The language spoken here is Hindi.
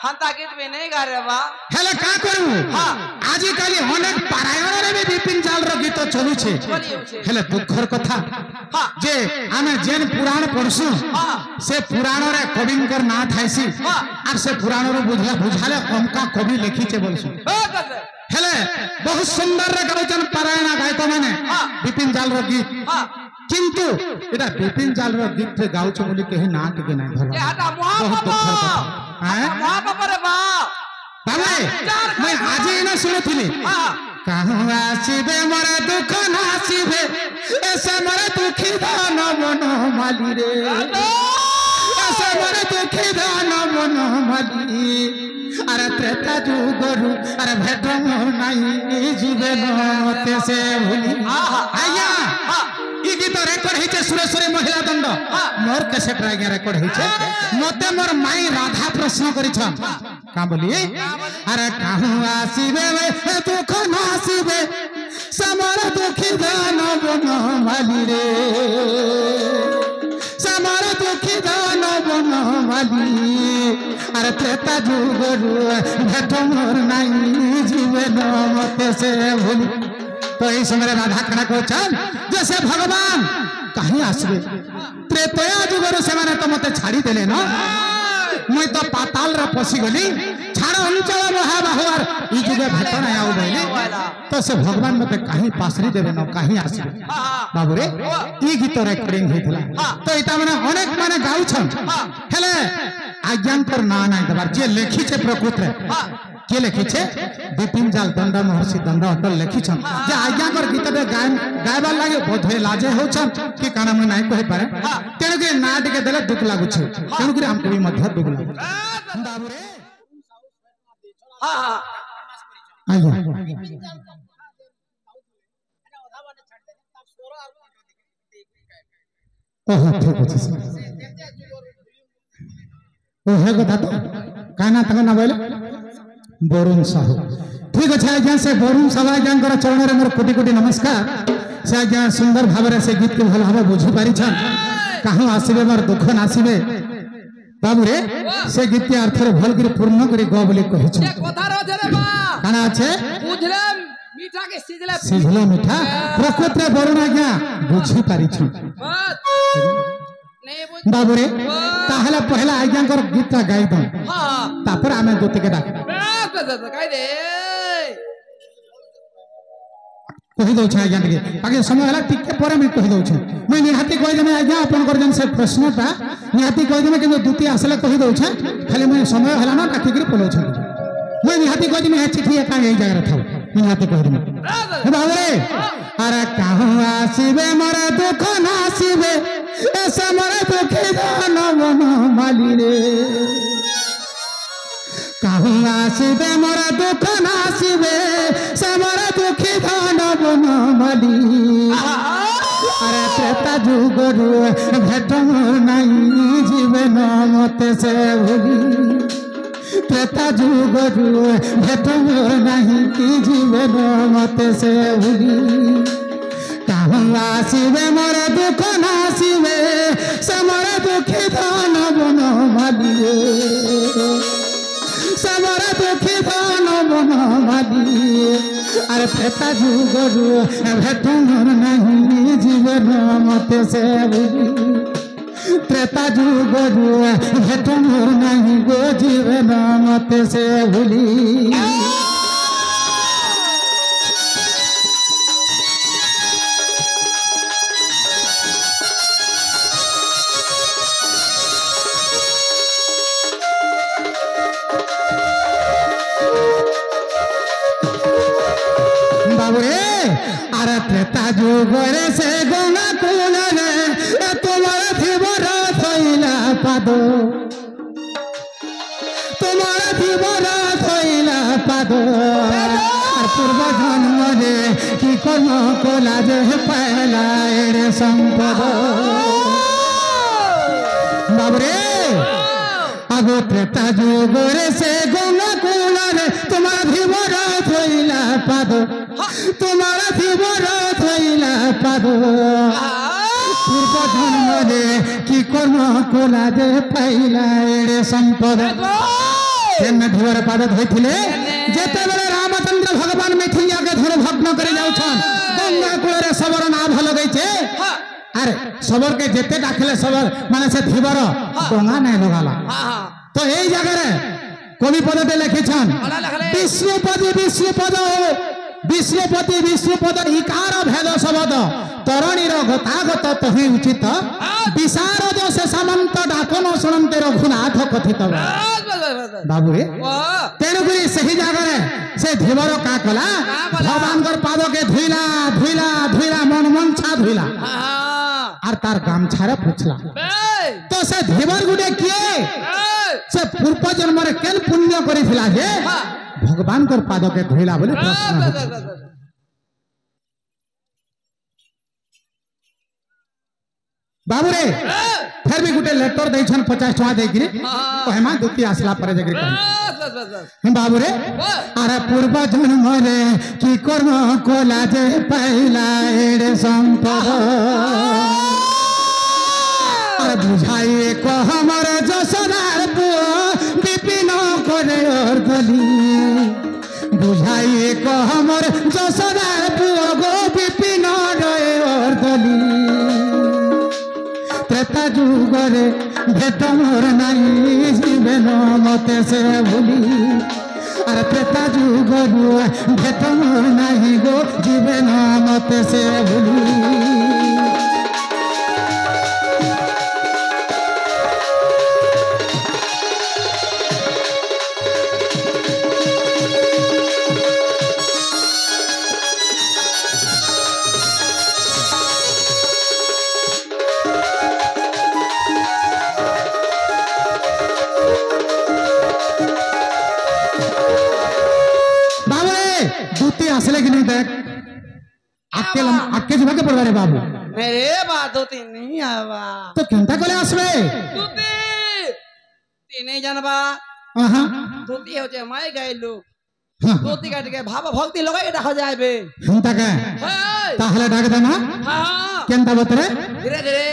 हंता गीत भी नहीं गा रे बा हेले का करू हां आजि काली अनेक पारायण रे भी विपिन जाल रो गीत चलू छे हेले दुखर कथा हां जे आमे जेन पुराण पढसु हां से पुराण रे कविंकर ना थाइसी हां और से पुराण रो बुझाले हमका कवि लिखी छे बोलसु हेले बहुत सुंदर रे गाउचन पारायण गायक माने विपिन जाल रो गीत हां किंतु एटा विपिन जाल रो गीत रे गाउछ बोली केहि ना के नहीं धर ये हटा मोहा हैं मोहा रे बा बाबे मैं आज ही ना सुनथुली हां कहूँ आसीबे मोर दुख नासीबे ऐसे मोर दुखी दान मन माली रे ऐसे मोर दुखी दान मन माली अरे त्रेता जुगरु अरे भेट मोर नहीं जीवे नते से भूली आया ई गीत रेकर्ड हिचे सुरेश्वरी महिला दंड मोर कैसेट रे रेकर्ड हिचे मते मोर माई राधा प्रश्न करिछन का बोली अरे कहूँ आसीबे दुख नासीबे समर दुखी दान बन माली रे समर दुखी दान बन माली अरे त्रेता जुगरु भेट मोर नहीं जीवन मते से भूली तो इस समय राधा कना को चल जैसे भगवान कहीं आसबे त्रेतया जुगरु से माने तो मते छाड़ी देले न मुई तो पाताल रे पसी गली छाड़ अंचल महा बाहुर ई जुगे भेट ना आउ बइले तो से भगवान मते कहीं पासरी देबे न कहीं आसबे बाबू रे ई गीत रेकर्डिंग हेतला तो इता माने अनेक माने गाउछन हेले आज्ञांकर ना ना दबार जे लेखी छे प्रकृत रे के लेखी छे विपिन जाल दंड महर्षि दंड अटल लेखी छन जे आज्ञांकर गीत रे गायबार लागे बोधे लाजे होछन कि काना में नाही कहि पारे तेनु के ना टिके देले दुख लागु छे तेनु के हमके भी मध्य दुख लागु बाबू रे हां हां आइया ओह ठीक अछि ओहे कथा तो काना तक ना बोले बरुण साहू ठीक अच्छे आज्ञा से बरुण साहू आज्ञा चरण में मोर कोटि कोटि नमस्कार से आज्ञा सुंदर भाव से गीत के भल भाव बुझी पारी कहाँ आसबे मोर दुख नासबे बाबू रे से गीत के अर्थ रे भल कर पूर्ण करी ग बोली कहि छ कथा रजे रे बा काना আছে बुझले मीठा के सिझला मीठा प्रकृति रे बरुण आज्ञा बुझी पारी छ बाबू रे ताहला पहला आज्ञा कर गीत गाई दो हां तापर आमे गोती के डाक गाई दे कहि दो छ आज्ञा के आगे समय हला टिके पर मैं कहि दो छ मैं निहाती कहि देमे आज्ञा अपन कर जन से प्रश्नटा निहाती कहि देमे कि द्वितीय आसले कहि दो छ खाली मैं समय हला ना डाकी के पलो छ मैं निहाती कहि देमे चिट्ठी का यही जगह रथौ निहाती कहि देमे बाबू रे अरे कहूँ आसीबे मोर दुख नासीबे ऐसा मोर दुखी दान बन माली रे कहूँ आसीबे मोर दुख नासीबे से मोर दुखी दान बन माली अरे त्रेता जुगरु भेट मोर नहीं जीवन मते से भूली त्रेता जुगरु भेट मोर नहीं जीवन मते से भूली कहूँ आसीबे मोर दुख नासीबे समर दुखी दान बन माली समर दुखी दान बन माली अरे त्रेता जुगरु भेट मोर नहीं जीवन मते से भूली त्रेता जुगरु भेट मोर नहीं गो जीवन मते से भूली अरे त्रेता जुगरे से गंगा कूल रे तुम्हार धीवर थैला पादो तुम्हार धीवर थैला पादो पूर्व जन्म रे कि कर्म कोला जे पहला रे संपद बाबरे अगो त्रेता जुगरे से गंगा कूल रे तुम्हार धीवर थैला पादो तुम्हारा धीवर थैला पादो पूर्व जन्म रे कि कर्म कोला जे पहला रे संपद तेने धीवर पाद धोइथिले जेते बेले रामचंद्र भगवान मिथिलिया के धर भग्न करे जाउछन गंगा कूଳରେ सबर ना भल गइছে हां अरे सबर के जेते डाखले सबर माने से धीवर डोंगा नै लगाला हां हां तो एई जगह रे कवि पदटे लिखिछन होला लखले विष्णुपति विष्णुपद इकार भेद शब्द तरणीर गतागत तहि उचित विशारद से सामंत डाकन सुनते रघुनाथ कथित बाबू रे तेणुकरी सही जगह से धीवर का कला भगवान पाद के धुइला धुइला धुइला मन मन छा धुइला और तार गामछारे पुछला तो से धीवर गुडे किए से पूर्व जन्म रे केन पुण्य करिथिला जे भगवान कर पाद के धुइला बोले प्रश्न बाबू रे फिर भी गुटे लेटर दैछन 50 टका देकरी ओहेमा दुती आसला पर जगरी बाबू रे अरे पूर्व जन्म रे की कर्म कोला जे पहिला एड़े संपद अरे बुझाई को हमर जसदार पुओ विपिन करे अर्धली बुझाई को हमर जसदार पुओ गो विपिन रे अर्धली त्रेता जुगरे भेट मोर नाई जीवन मते से भूली अरे त्रेता जुगरु भेट मोर नाई गो जीवन मते से भूली असले कि नहीं देख आके जुबा के पड़वा रे बाबू मेरे बात होती नहीं आवा तो केनता कोले आसबे तुती तीने जानबा हां तुती होचे माय गाइलु हां तुती काट के भाव भक्ति लगाई এটা हो যাবে কেনতা কে তাহলে ডাক দে না हां কেনতা বতরে धीरे धीरे